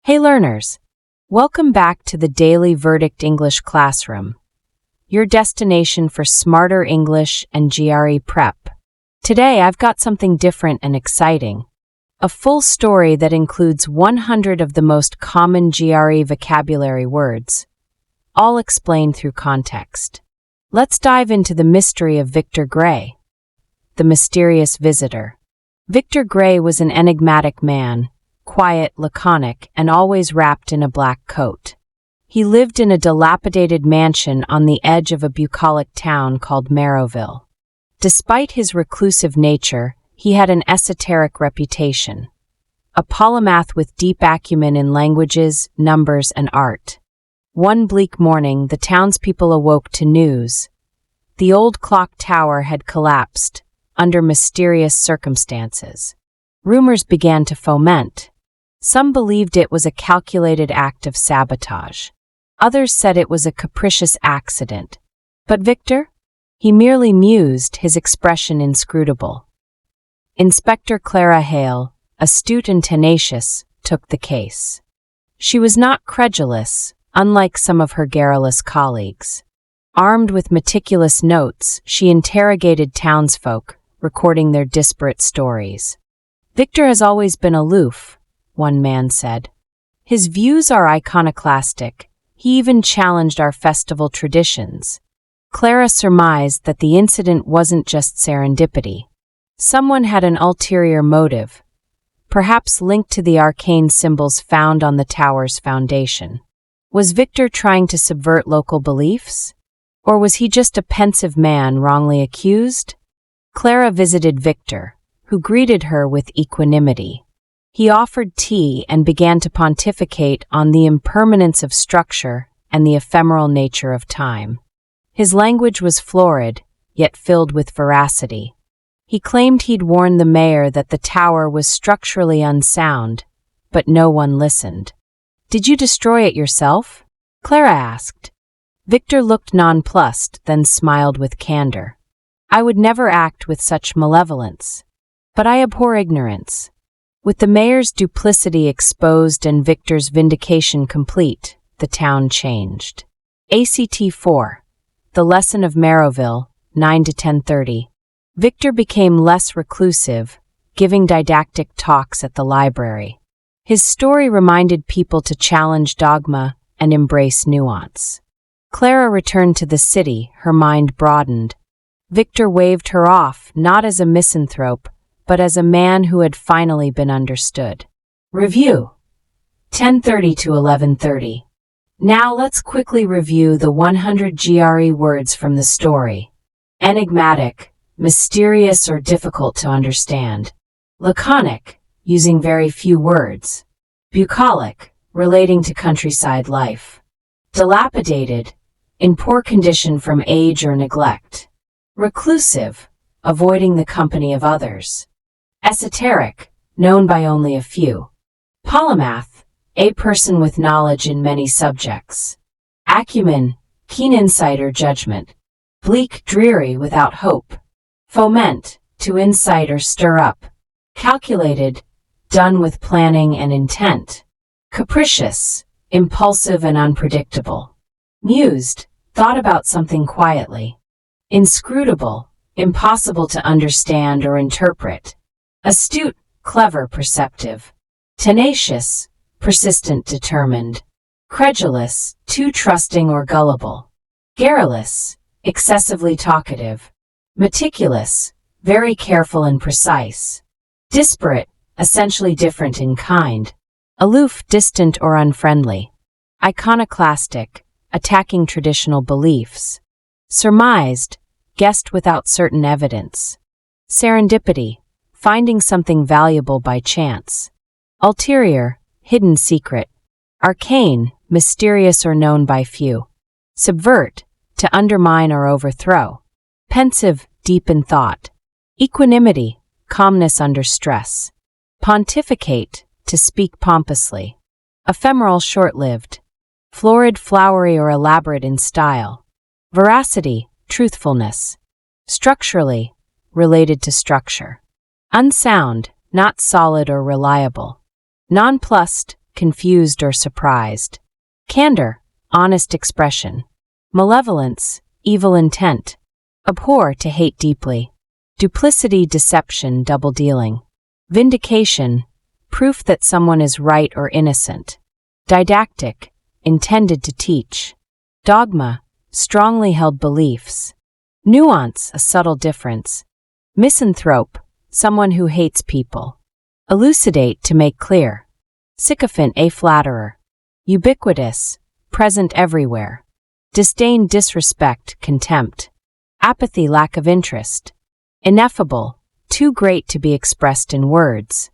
Hey learners! Welcome back to the Daily Verdict English Classroom, your destination for smarter English and GRE prep. Today I've got something different and exciting. A full story that includes 100 of the most common GRE vocabulary words, all explained through context. Let's dive into the mystery of Victor Gray, the mysterious visitor. Victor Gray was an enigmatic man, quiet, laconic, and always wrapped in a black coat. He lived in a dilapidated mansion on the edge of a bucolic town called Merrowville. Despite his reclusive nature, he had an esoteric reputation. A polymath with deep acumen in languages, numbers, and art. One bleak morning, the townspeople awoke to news. The old clock tower had collapsed, under mysterious circumstances. Rumors began to foment. Some believed it was a calculated act of sabotage. Others said it was a capricious accident. But Victor? He merely mused, his expression inscrutable. Inspector Clara Hale, astute and tenacious, took the case. She was not credulous, unlike some of her garrulous colleagues. Armed with meticulous notes, she interrogated townsfolk, recording their disparate stories. Victor has always been aloof, one man said. His views are iconoclastic. He even challenged our festival traditions. Clara surmised that the incident wasn't just serendipity. Someone had an ulterior motive, perhaps linked to the arcane symbols found on the tower's foundation. Was Victor trying to subvert local beliefs? Or was he just a pensive man wrongly accused? Clara visited Victor, who greeted her with equanimity. He offered tea and began to pontificate on the impermanence of structure and the ephemeral nature of time. His language was florid, yet filled with veracity. He claimed he'd warned the mayor that the tower was structurally unsound, but no one listened. "Did you destroy it yourself?" Clara asked. Victor looked nonplussed, then smiled with candor. "I would never act with such malevolence. But I abhor ignorance." With the mayor's duplicity exposed and Victor's vindication complete, the town changed. ACT 4. The Lesson of Merrowville, 9 to 10:30. Victor became less reclusive, giving didactic talks at the library. His story reminded people to challenge dogma and embrace nuance. Clara returned to the city, her mind broadened. Victor waved her off, not as a misanthrope, but as a man who had finally been understood. Review 10:30 to 11:30. Now let's quickly review the 100 GRE words from the story. Enigmatic, mysterious or difficult to understand. Laconic, using very few words. Bucolic, relating to countryside life. Dilapidated, in poor condition from age or neglect. Reclusive, avoiding the company of others. Esoteric, known by only a few. Polymath, a person with knowledge in many subjects. Acumen, keen insight or judgment. Bleak, dreary, without hope. Foment, to incite or stir up. Calculated, done with planning and intent. Capricious, impulsive and unpredictable. Mused, thought about something quietly. Inscrutable, impossible to understand or interpret. Astute, clever, perceptive. Tenacious, persistent, determined. Credulous, too trusting or gullible. Garrulous, excessively talkative. Meticulous, very careful and precise. Disparate, essentially different in kind. Aloof, distant or unfriendly. Iconoclastic, attacking traditional beliefs. Surmised, guessed without certain evidence. Serendipity, finding something valuable by chance. Ulterior, hidden secret. Arcane, mysterious or known by few. Subvert, to undermine or overthrow. Pensive, deep in thought. Equanimity, calmness under stress. Pontificate, to speak pompously. Ephemeral, short-lived. Florid, flowery or elaborate in style. Veracity, truthfulness. Structurally, related to structure. Unsound, not solid or reliable. Nonplussed, confused or surprised. Candor, honest expression. Malevolence, evil intent. Abhor, to hate deeply. Duplicity, deception, double-dealing. Vindication, proof that someone is right or innocent. Didactic, intended to teach. Dogma, strongly held beliefs. Nuance, a subtle difference. Misanthrope, someone who hates people. Elucidate, to make clear. Sycophant, a flatterer. Ubiquitous, present everywhere. Disdain, disrespect, contempt. Apathy, lack of interest. Ineffable, too great to be expressed in words.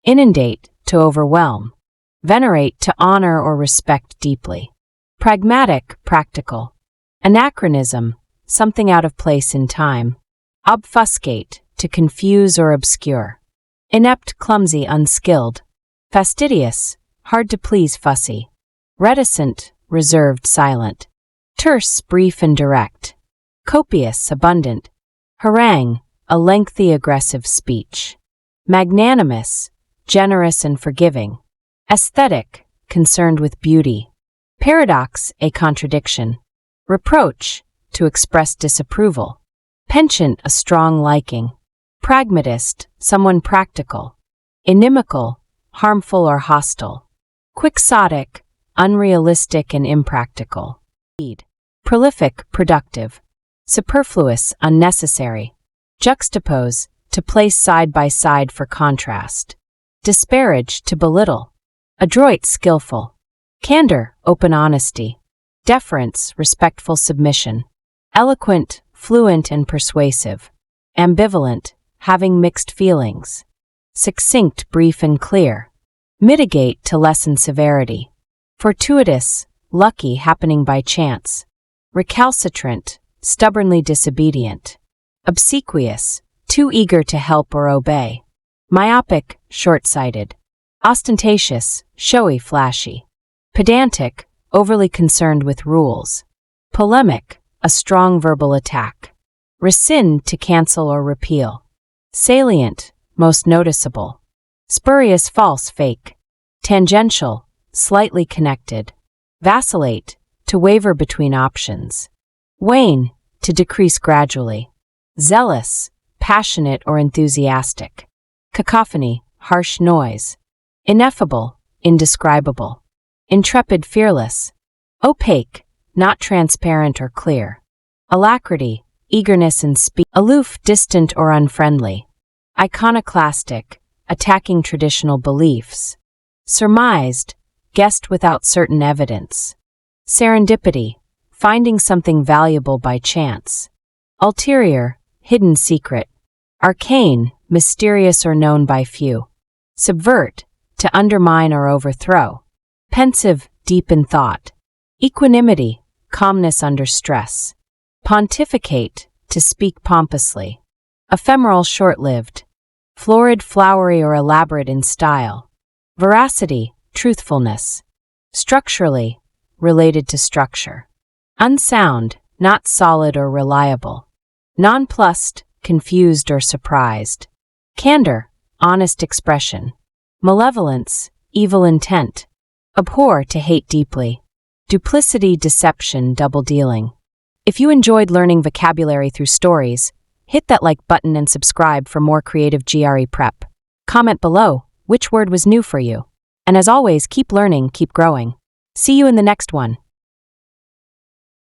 Inundate, to overwhelm. Venerate, to honor or respect deeply. Pragmatic, practical. Anachronism, something out of place in time. Obfuscate, to confuse or obscure. Inept, clumsy, unskilled. Fastidious, hard to please, fussy. Reticent, reserved, silent. Terse, brief and direct. Copious, abundant. Harangue, a lengthy, aggressive speech. Magnanimous, generous and forgiving. Aesthetic, concerned with beauty. Paradox, a contradiction. Reproach, to express disapproval. Penchant, a strong liking. Pragmatist, someone practical. Inimical, harmful or hostile. Quixotic, unrealistic and impractical. Prolific, productive. Superfluous, unnecessary. Juxtapose, to place side by side for contrast. Disparage, to belittle. Adroit, skillful. Candor, open honesty. Deference, respectful submission. Eloquent, fluent and persuasive. Ambivalent, having mixed feelings. Succinct, brief and clear. Mitigate, to lessen severity. Fortuitous, lucky, happening by chance. Recalcitrant, stubbornly disobedient. Obsequious, too eager to help or obey. Myopic, short-sighted. Ostentatious, showy, flashy. Pedantic, overly concerned with rules. Polemic, a strong verbal attack. Rescind, to cancel or repeal. Salient, most noticeable. Spurious, false, fake. Tangential, slightly connected. Vacillate, to waver between options. Wane, to decrease gradually. Zealous, passionate or enthusiastic. Cacophony, harsh noise. Ineffable, indescribable. Intrepid, fearless. Opaque, not transparent or clear. Alacrity, eagerness and speed. Aloof, distant or unfriendly. Iconoclastic, attacking traditional beliefs. Surmised, guessed without certain evidence. Serendipity, finding something valuable by chance. Ulterior, hidden secret. Arcane, mysterious or known by few. Subvert, to undermine or overthrow. Pensive, deep in thought. Equanimity, calmness under stress. Pontificate, to speak pompously. Ephemeral, short-lived. Florid, flowery or elaborate in style. Veracity, truthfulness. Structurally, related to structure. Unsound, not solid or reliable. Nonplussed, confused or surprised. Candor, honest expression. Malevolence, evil intent. Abhor, to hate deeply. Duplicity, deception, double-dealing. If you enjoyed learning vocabulary through stories, hit that like button and subscribe for more creative GRE prep. Comment below which word was new for you. And as always, keep learning, keep growing. See you in the next one.